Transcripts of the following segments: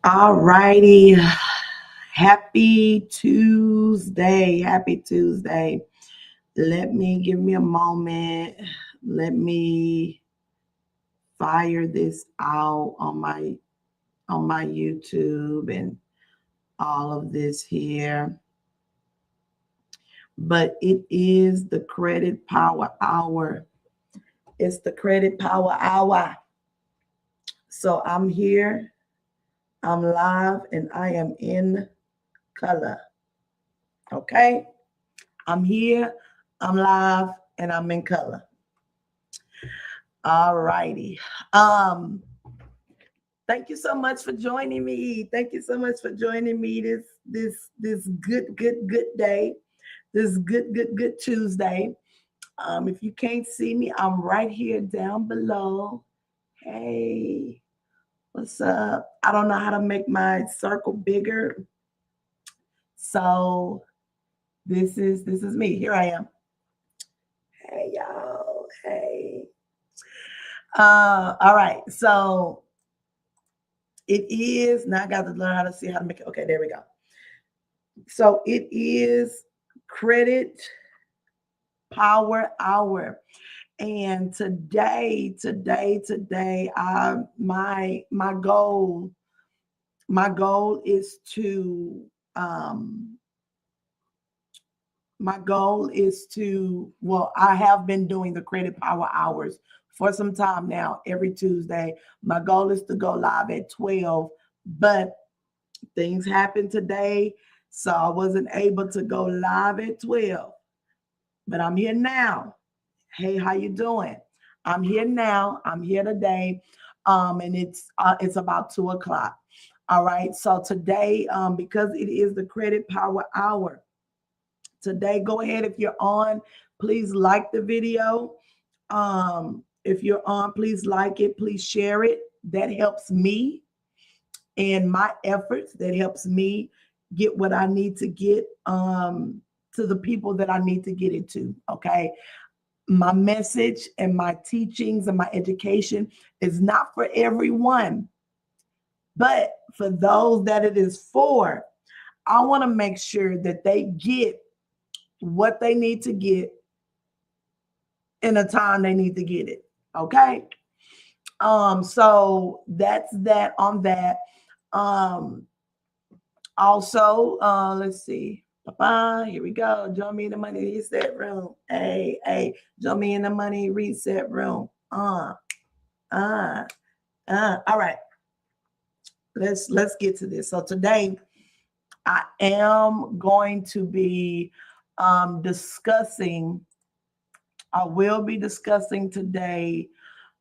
All righty. Happy Tuesday. Happy Tuesday. Give me a moment. Let me fire this out on my YouTube and all of this here. But it is the credit power hour. It's the credit power hour. So I'm here, I'm live, and I am in color. Okay? I'm here, I'm live, and I'm in color. All righty. Thank you so much for joining me. Thank you so much for joining me this good day. This good Tuesday. If you can't see me, I'm right here down below. Hey, what's up? I don't know how to make my circle bigger. So this is me. Here I am. Hey y'all. Hey. All right. So it is now I got to learn how to see how to make it. Okay, there we go. So it is credit power hour. And today, my goal is to um well, I have been doing the credit power hours for some time now, every Tuesday. My goal is to go live at 12, but things happened today, so I wasn't able to go live at 12. But I'm here now. Hey, how you doing? I'm here now. I'm here today. And it's about 2 o'clock. All right. So today, because it is the credit power hour, today, go ahead. If you're on, please like the video. If you're on, please like it, please share it. That helps me and my efforts. That helps me get what I need to get to the people that I need to get it to. Okay. My message and my teachings and my education is not for everyone, but for those that it is for, I want to make sure that they get what they need to get in the time they need to get it. Okay. So that's that on that. Um, Also, let's see. Here we go. Join me in the money reset room. Hey, join me in the money reset room. Uh. All right. Let's get to this. So today I am going to be discussing. I will be discussing today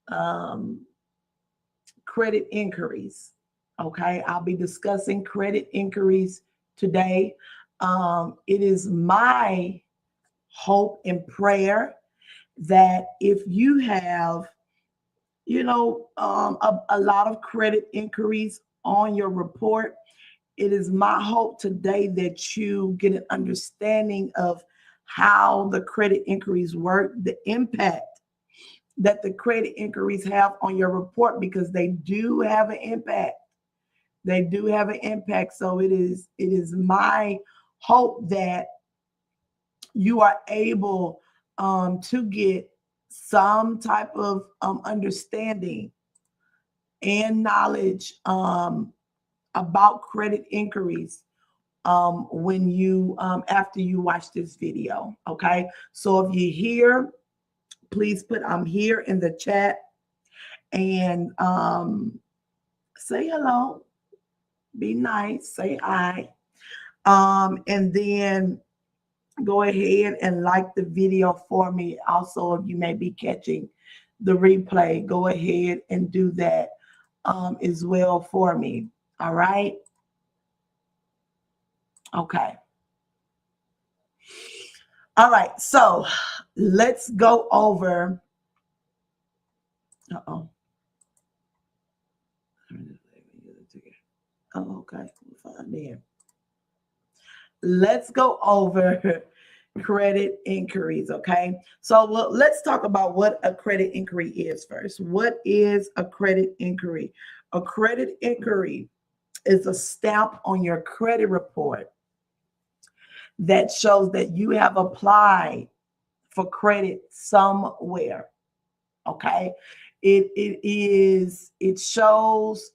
um, credit inquiries. Okay, I'll be discussing credit inquiries today. It is my hope and prayer that if you have, a lot of credit inquiries on your report, it is my hope today that you get an understanding of how the credit inquiries work, the impact that the credit inquiries have on your report, because they do have an impact. They do have an impact. So it is my hope that you are able to get some type of understanding and knowledge about credit inquiries when you after you watch this video. Okay, so if you're here, please put I'm here in the chat and say hello, be nice, say hi, and then go ahead and like the video for me. Also, if you may be catching the replay, go ahead and do that as well for me. All right. Okay. All right. So let's go over. Uh-oh. Oh, okay. Fine there. Let's go over credit inquiries. Okay. So let's talk about what a credit inquiry is first. What is a credit inquiry? A credit inquiry is a stamp on your credit report that shows that you have applied for credit somewhere. Okay. It shows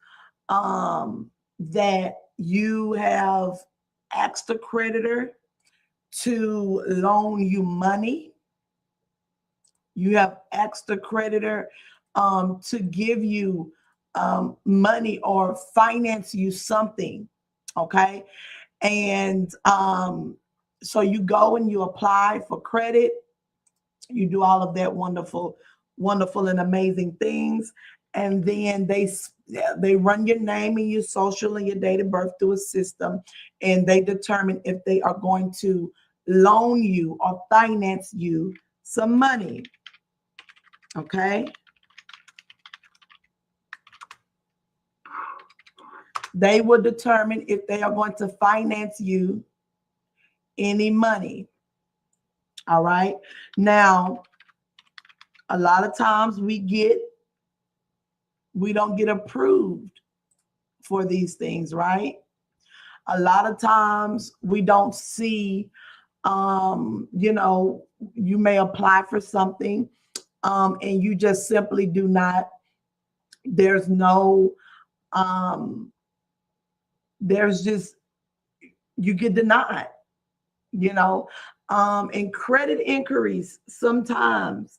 that you have asked a creditor to loan you money. You have asked a creditor to give you money or finance you something. Okay. And so you go and you apply for credit. You do all of that wonderful, wonderful and amazing things. And then they run your name and your social and your date of birth through a system, and they determine if they are going to loan you or finance you some money. Okay. They will determine if they are going to finance you any money. All right. Now, a lot of times we don't get approved for these things, right? A lot of times we don't see, you may apply for something, and you just simply do not, there's no, there's just, you get denied, and credit inquiries sometimes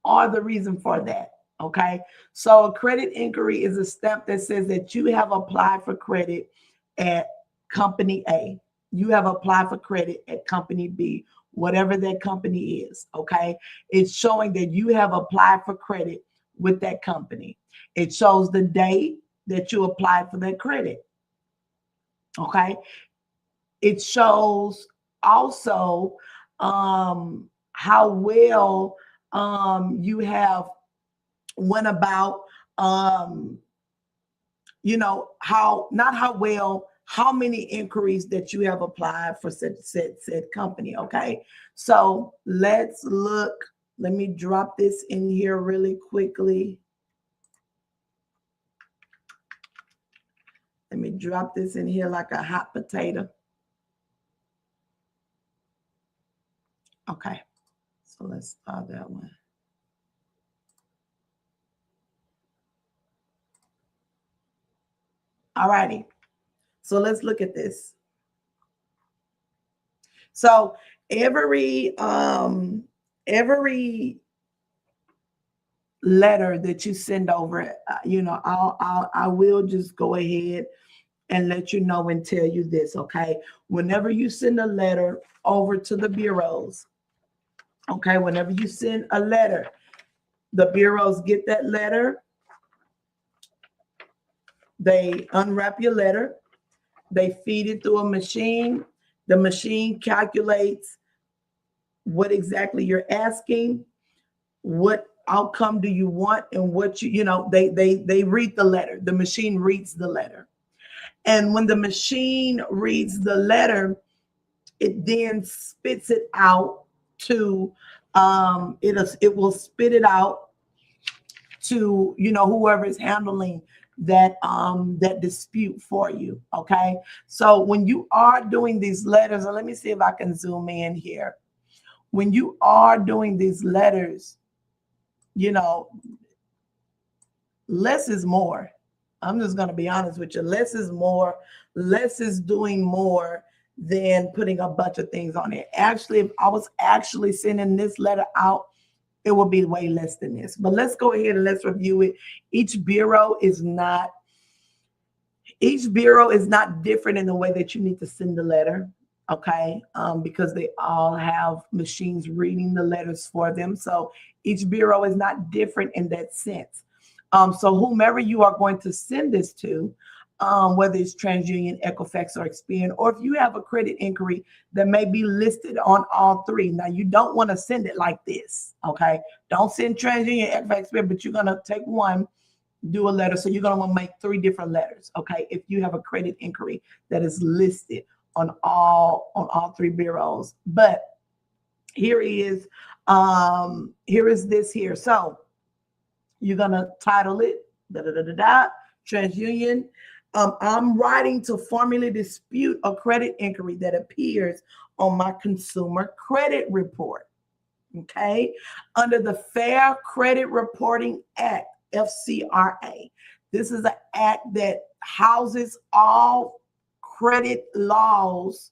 are the reason for that. Okay. So a credit inquiry is a step that says that you have applied for credit at company A. You have applied for credit at company B, whatever that company is. Okay. It's showing that you have applied for credit with that company. It shows the date that you applied for that credit. Okay. It shows also how well you have went about, how, not how well, how many inquiries that you have applied for said company. Okay. So let's look. Let me drop this in here really quickly. Let me drop this in here like a hot potato. Okay. So let's start that one. All righty. So let's look at this. So every letter that you send over, I will just go ahead and let you know and tell you this. Okay. Whenever you send a letter over to the bureaus, okay, whenever you send a letter, the bureaus get that letter. They unwrap your letter. They feed it through a machine. The machine calculates what exactly you're asking, what outcome do you want, and what they read the letter. The machine reads the letter. And when the machine reads the letter, it then spits it out to it will spit it out to whoever is handling that dispute for you. Okay. So when you are doing these letters, and let me see if I can zoom in here. When you are doing these letters, less is more. I'm just going to be honest with you. Less is more. Less is doing more than putting a bunch of things on it. Actually, if I was actually sending this letter out, it would be way less than this. But let's go ahead and let's review it. Each bureau is not different in the way that you need to send the letter. Okay. Because they all have machines reading the letters for them. So each bureau is not different in that sense. So whomever you are going to send this to, whether it's TransUnion, Equifax, or Experian, or if you have a credit inquiry that may be listed on all three. Now, you don't want to send it like this, okay? Don't send TransUnion, Equifax, Experian, but you're going to take one, do a letter. So you're going to want to make 3 different letters, okay? If you have a credit inquiry that is listed on all 3 bureaus. But here is this here. So you're going to title it, TransUnion. I'm writing to formally dispute a credit inquiry that appears on my consumer credit report. Okay, under the Fair Credit Reporting Act, FCRA. This is an act that houses all credit laws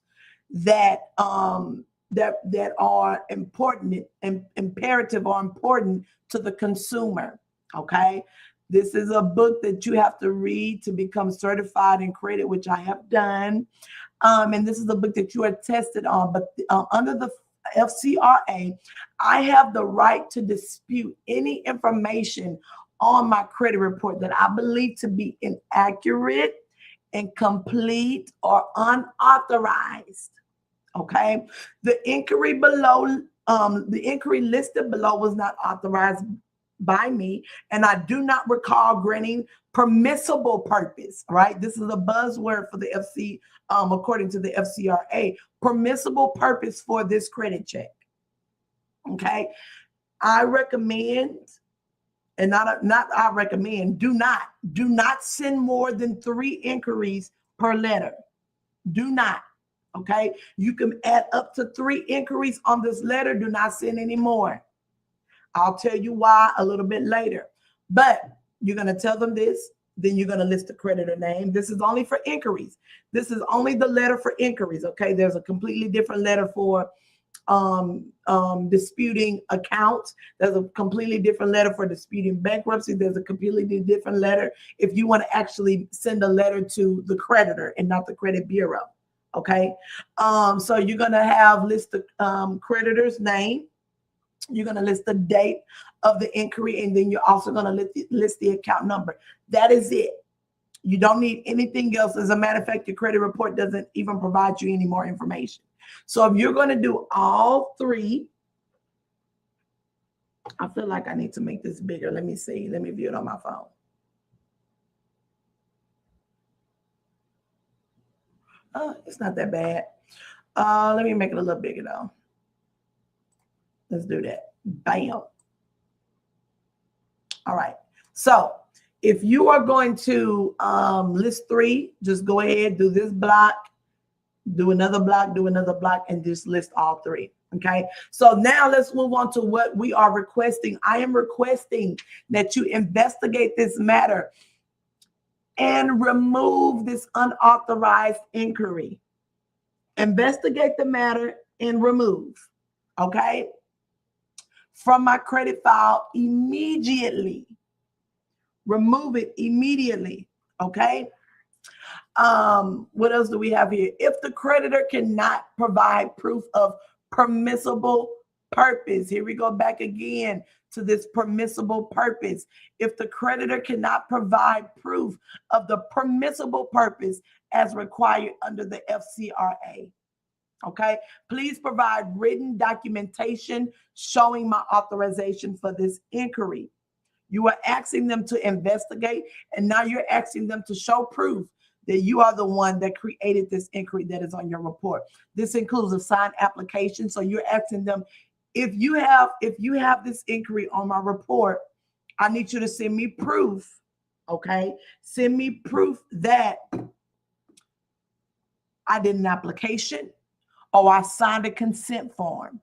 that that are important and imperative or important to the consumer. Okay, this is a book that you have to read to become certified in credit, which I have done. And this is a book that you are tested on. But under the FCRA, I have the right to dispute any information on my credit report that I believe to be inaccurate, incomplete, or unauthorized. Okay, the inquiry below, the inquiry listed below was not authorized by me, and I do not recall granting permissible purpose. Right, this is a buzzword for the FC, according to the FCRA, permissible purpose for this credit check. Okay, I recommend, and not I recommend, do not send more than 3 inquiries per letter. Do not. Okay, you can add up to 3 inquiries on this letter. Do not send any more. I'll tell you why a little bit later. But you're going to tell them this, then you're going to list the creditor name. This is only for inquiries. This is only the letter for inquiries. Okay, there's a completely different letter for disputing accounts. There's a completely different letter for disputing bankruptcy. There's a completely different letter if you want to actually send a letter to the creditor and not the credit bureau. Okay, so you're going to have list the creditor's name. You're going to list the date of the inquiry, and then you're also going to list the account number. That is it. You don't need anything else. As a matter of fact, your credit report doesn't even provide you any more information. So if you're going to do all 3, I feel like I need to make this bigger. Let me see. Let me view it on my phone. It's not that bad. Let me make it a little bigger though. Let's do that. Bam. All right. So if you are going to list 3, just go ahead, do this block, do another block, and just list all 3. Okay. So now let's move on to what we are requesting. I am requesting that you investigate this matter and remove this unauthorized inquiry. Investigate the matter and remove. Okay. From my credit file immediately. Remove it immediately. Okay. What else do we have here? If the creditor cannot provide proof of permissible purpose, here we go back again to this permissible purpose. If the creditor cannot provide proof of the permissible purpose as required under the FCRA, okay, please provide written documentation showing my authorization for this inquiry. You are asking them to investigate, and now you're asking them to show proof that you are the one that created this inquiry that is on your report. This includes a signed application. So you're asking them, if you have this inquiry on my report, I need you to send me proof. Okay, send me proof that I did an application or I signed a consent form.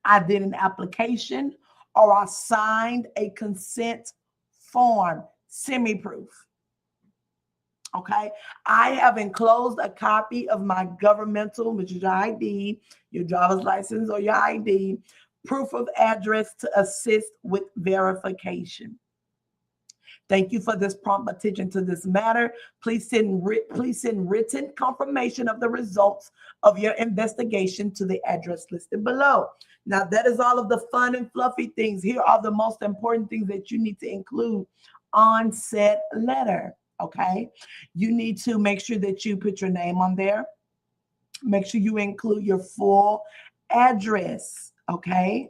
I did an application or I signed a consent form. Send me proof. Okay, I have enclosed a copy of my governmental, which is your ID, your driver's license or your ID, proof of address to assist with verification. Thank you for this prompt attention to this matter. Please send written confirmation of the results of your investigation to the address listed below. Now, that is all of the fun and fluffy things. Here are the most important things that you need to include on said letter. Okay, you need to make sure that you put your name on there. Make sure you include your full address. Okay,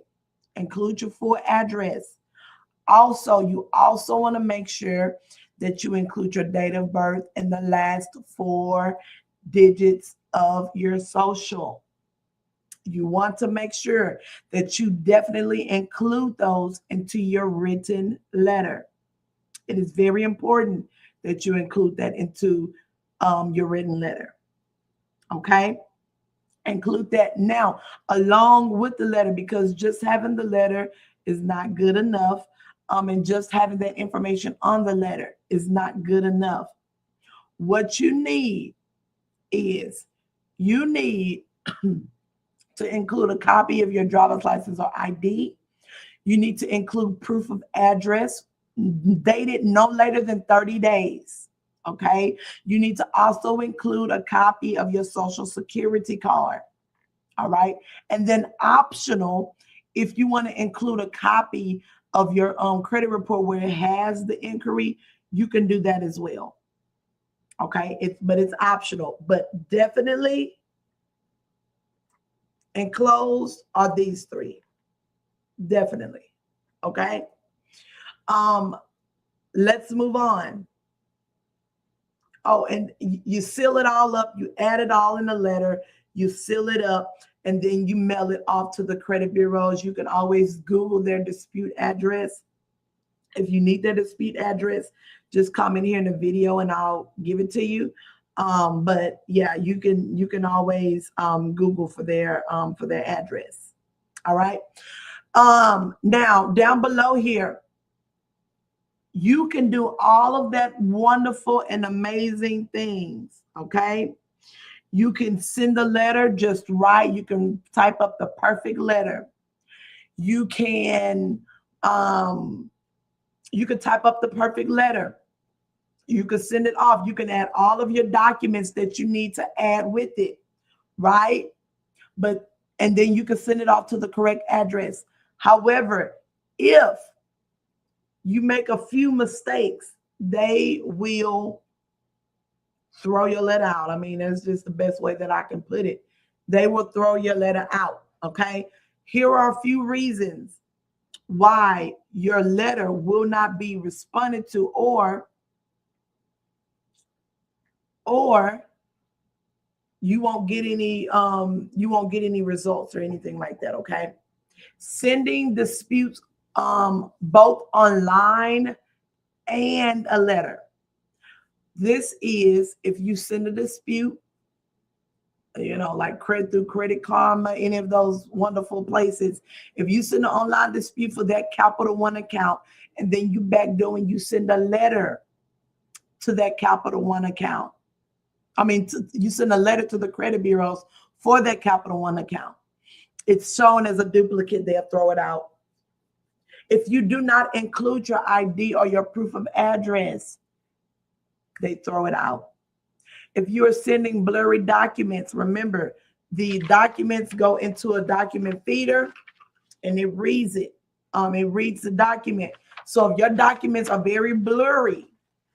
include your full address. Also, you also want to make sure that you include your date of birth and the last 4 digits of your social. You want to make sure that you definitely include those into your written letter. It is very important that you include that into your written letter. Okay? Include that now along with the letter, because just having the letter is not good enough. And just having that information on the letter is not good enough. What you need is you need to include a copy of your driver's license or ID. You need to include proof of address dated no later than 30 days. Okay. You need to also include a copy of your social security card. All right. And then optional, if you want to include a copy of your credit report where it has the inquiry, you can do that as well. Okay. It's optional, but definitely enclosed are these three. Definitely. Okay. Let's move on. Oh, and you seal it all up. You add it all in a letter. You seal it up, and then you mail it off to the credit bureaus. You can always Google their dispute address. If you need their dispute address, just comment here in the video and I'll give it to you. But yeah, you can always Google for their address. All right. Now down below here, you can do all of that wonderful and amazing things. Okay. You can send a letter just right. You can type up the perfect letter. You can type up the perfect letter. You can send it off. You can add all of your documents that you need to add with it, right? And then you can send it off to the correct address. However, if you make a few mistakes, they will throw your letter out. I mean, that's just the best way that I can put it. They will throw your letter out, okay? Here are a few reasons why your letter will not be responded to, or you won't get any results or anything like that. Okay. Sending disputes both online and a letter. This is if you send a dispute, like through Credit Karma, any of those wonderful places. If you send an online dispute for that Capital One account, and then you backdoor and you send a letter to that Capital One account. You send a letter to the credit bureaus for that Capital One account. It's shown as a duplicate. They'll throw it out. If you do not include your ID or your proof of address, they throw it out. If you are sending blurry documents, remember, the documents go into a document feeder and it reads it. It reads the document. So if your documents are very blurry,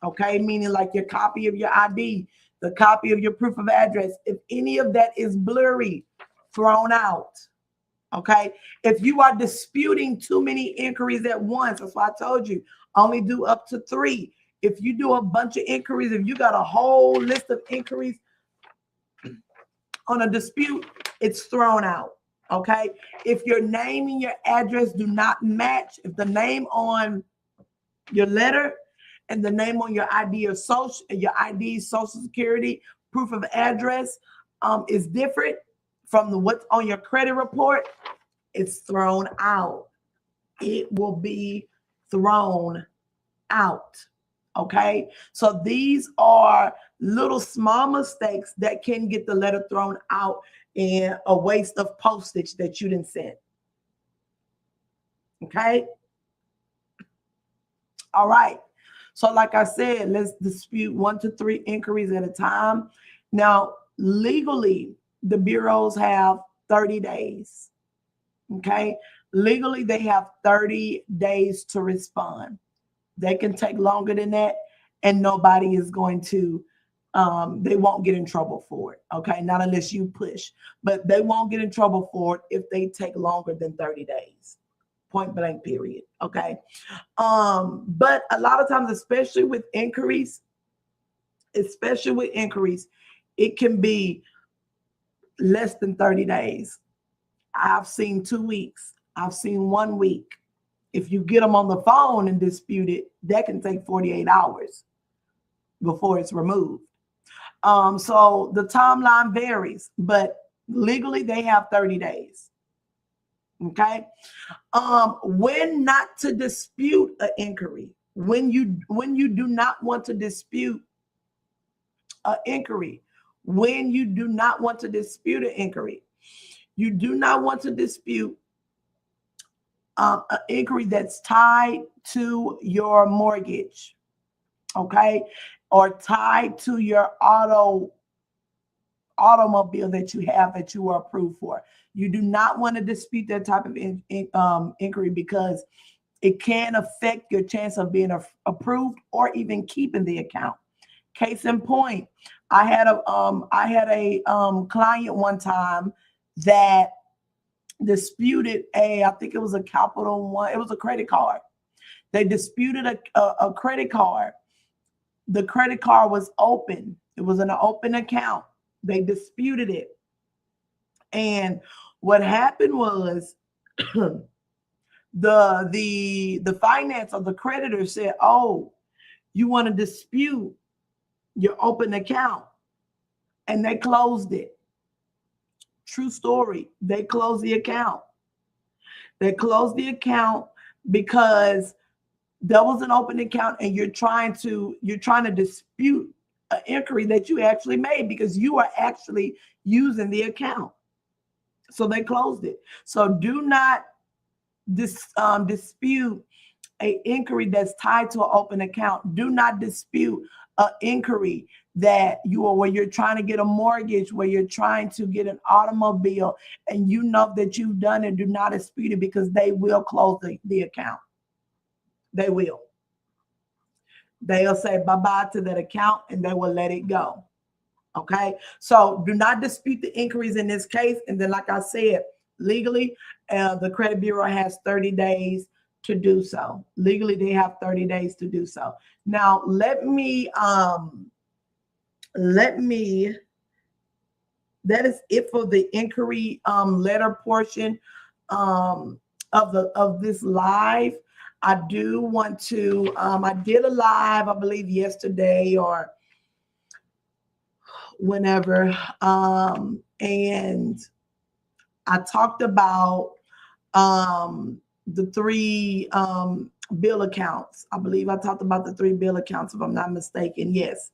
okay, meaning like your copy of your ID, the copy of your proof of address, if any of that is blurry, thrown out. Okay. If you are disputing too many inquiries at once, that's why I told you only do up to 3. If you do a bunch of inquiries, if you got a whole list of inquiries on a dispute, it's thrown out. Okay. If your name and your address do not match, if the name on your letter and the name on your ID or social security, proof of address is different from what's on your credit report, it's thrown out. It will be thrown out. Okay. So these are little small mistakes that can get the letter thrown out and a waste of postage that you didn't send. Okay. All right. So like I said, let's dispute 1 to 3 inquiries at a time. Now, legally, the bureaus have 30 days. Okay. Legally, they have 30 days to respond. They can take longer than that, and nobody is going to, they won't get in trouble for it. Okay. Not unless you push, but they won't get in trouble for it if they take longer than 30 days. Point blank, period. Okay. But a lot of times, especially with inquiries, it can be less than 30 days. I've seen 2 weeks. I've seen 1 week. If you get them on the phone and dispute it, that can take 48 hours before it's removed. So the timeline varies, but legally they have 30 days. Okay. When not to dispute an inquiry, when you do not want to dispute an inquiry, when you do not want to dispute an inquiry, you do not want to dispute an inquiry that's tied to your mortgage, okay, or tied to your automobile that you have that you are approved for. You do not want to dispute that type of inquiry because it can affect your chance of being approved or even keeping the account. Case in point, I had a client one time that disputed I think it was a Capital One, it was a credit card. They disputed a credit card. The credit card was open. It was an open account. They disputed it. And what happened was the finance of the creditor said, "Oh, you want to dispute your open account," and they closed it. True story. They closed the account. They closed the account because there was an open account, and you're trying to dispute an inquiry that you actually made because you are actually using the account. So they closed it. So do not dispute an inquiry that's tied to an open account. Do not dispute an inquiry that where you're trying to get a mortgage, where you're trying to get an automobile, and you know that you've done it. Do not dispute it because they will close the account. They will. They'll say bye-bye to that account and they will let it go. Okay. So do not dispute the inquiries in this case. And then, like I said, legally, the credit bureau has 30 days to do so. Legally, they have 30 days to do so. Now, that is it for the inquiry letter portion of this live. I do want to, I did a live, I believe yesterday or whenever, and I talked about the three bill accounts. I believe I talked about the three bill accounts, if I'm not mistaken. Yes.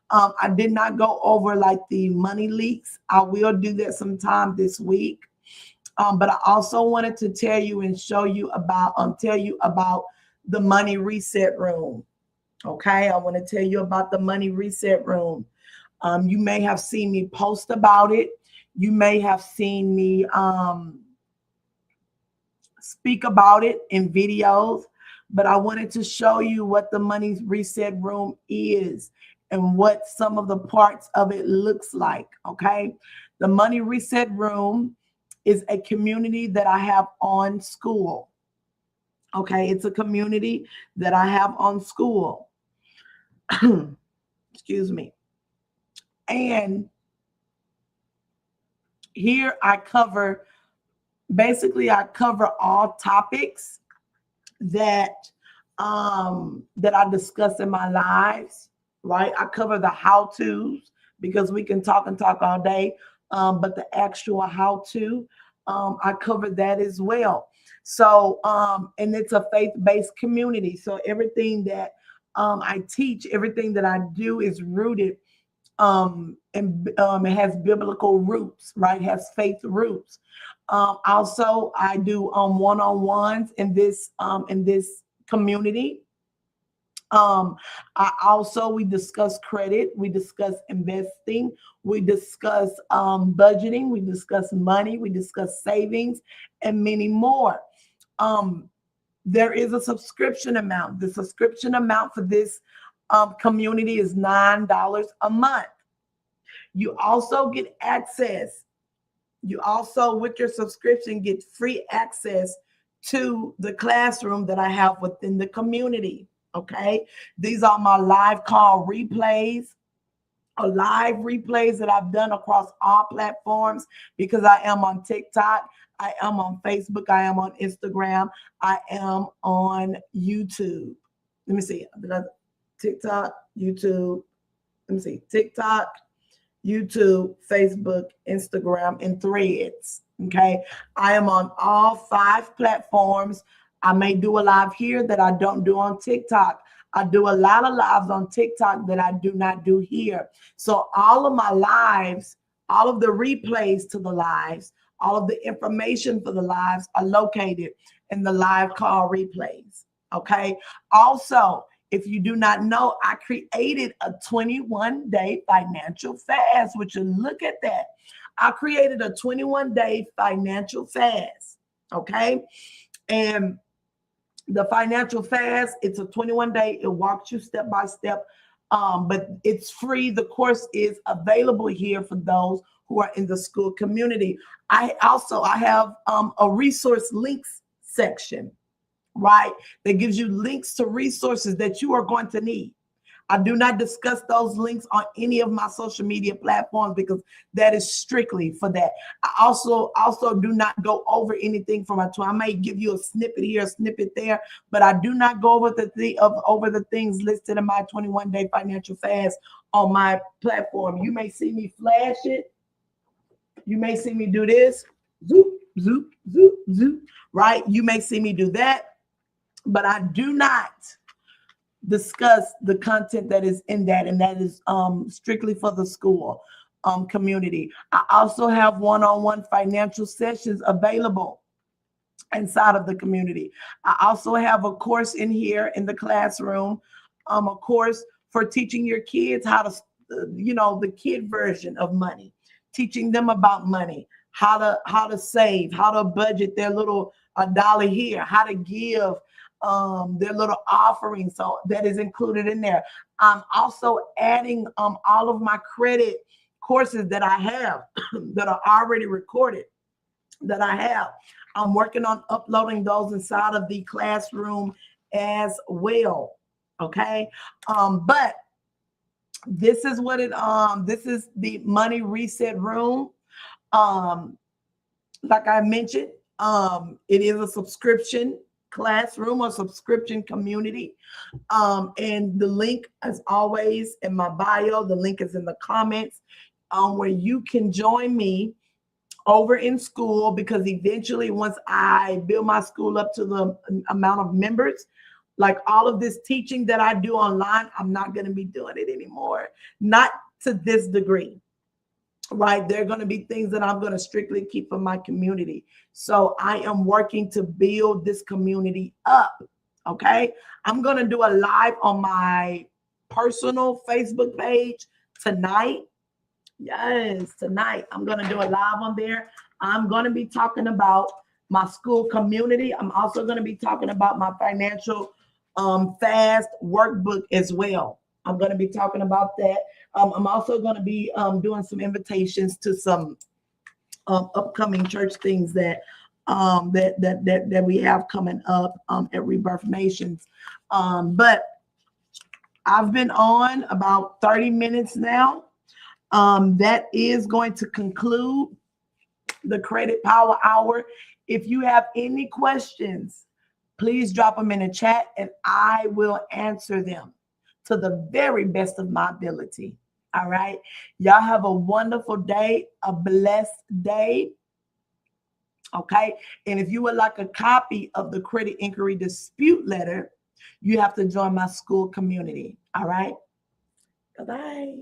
I did not go over like the money leaks. I will do that sometime this week. But I also wanted to tell you and show you about, the money reset room. Okay. I want to tell you about the money reset room. You may have seen me post about it. You may have seen me speak about it in videos, but I wanted to show you what the money reset room is and what some of the parts of it looks like. Okay. The money reset room is a community that I have on School. Okay. It's a community that I have on School. Excuse me. And here I cover all topics that I discuss in my lives, right? I cover the how-tos because we can talk all day, but the actual how-to, I cover that as well. So, and it's a faith-based community. So everything that I teach, everything that I do is rooted and it has biblical roots, right? It has faith roots. Also, I do one-on-ones in this community. We discuss credit, we discuss investing, we discuss budgeting, we discuss money, we discuss savings, and many more. There is a subscription amount. The subscription amount for this community is $9 a month. You also get access. You also, with your subscription, get free access to the classroom that I have within the community. Okay. These are my live call replays, or live replays that I've done across all platforms because I am on TikTok. I am on Facebook. I am on Instagram. I am on YouTube. Let me see. TikTok, YouTube. Let me see. TikTok, YouTube, Facebook, Instagram, and Threads. Okay. I am on all 5 platforms. I may do a live here that I don't do on TikTok. I do a lot of lives on TikTok that I do not do here. So all of my lives, all of the replays to the lives, all of the information for the lives are located in the live call replays. Okay. Also, if you do not know, I created a 21-day financial fast. Would you look at that? I created a 21-day financial fast. Okay. And the financial fast, it's a 21-day. It walks you step by step, but it's free. The course is available here for those who are in the school community. I have a resource links section, right? That gives you links to resources that you are going to need. I do not discuss those links on any of my social media platforms because that is strictly for that. I also do not go over anything from my tool. I may give you a snippet here, a snippet there, but I do not go over the things listed in my 21-day financial fast on my platform. You may see me flash it. You may see me do this. Zoop, zoop, zoop, zoop. Right? You may see me do that, but I do not discuss the content that is in that, and that is strictly for the school community. I also have one-on-one financial sessions available inside of the community. I also have a course in here in the classroom, a course for teaching your kids how to, the kid version of money, teaching them about money, how to save, how to budget their little $1 here, how to give their little offering. So that is included in there. I'm also adding all of my credit courses that I have that are already recorded that I have. I'm working on uploading those inside of the classroom as well. Okay. But this is what this is the money reset room. Like I mentioned, it is a subscription classroom or subscription community. And the link, as always, in my bio. The link is in the comments, where you can join me over in school, because eventually, once I build my school up to the amount of members, like all of this teaching that I do online, I'm not going to be doing it anymore. Not to this degree. Right? There are going to be things that I'm going to strictly keep for my community. So I am working to build this community up. Okay. I'm going to do a live on my personal Facebook page tonight. Yes, tonight. I'm going to do a live on there. I'm going to be talking about my school community. I'm also going to be talking about my financial fast workbook as well. I'm going to be talking about that. I'm also going to be doing some invitations to some upcoming church things that we have coming up at Rebirth Nations. But I've been on about 30 minutes now. That is going to conclude the Credit Power Hour. If you have any questions, please drop them in the chat and I will answer them to the very best of my ability. All right. Y'all have a wonderful day, a blessed day. Okay. And if you would like a copy of the credit inquiry dispute letter, you have to join my school community. All right. Bye-bye.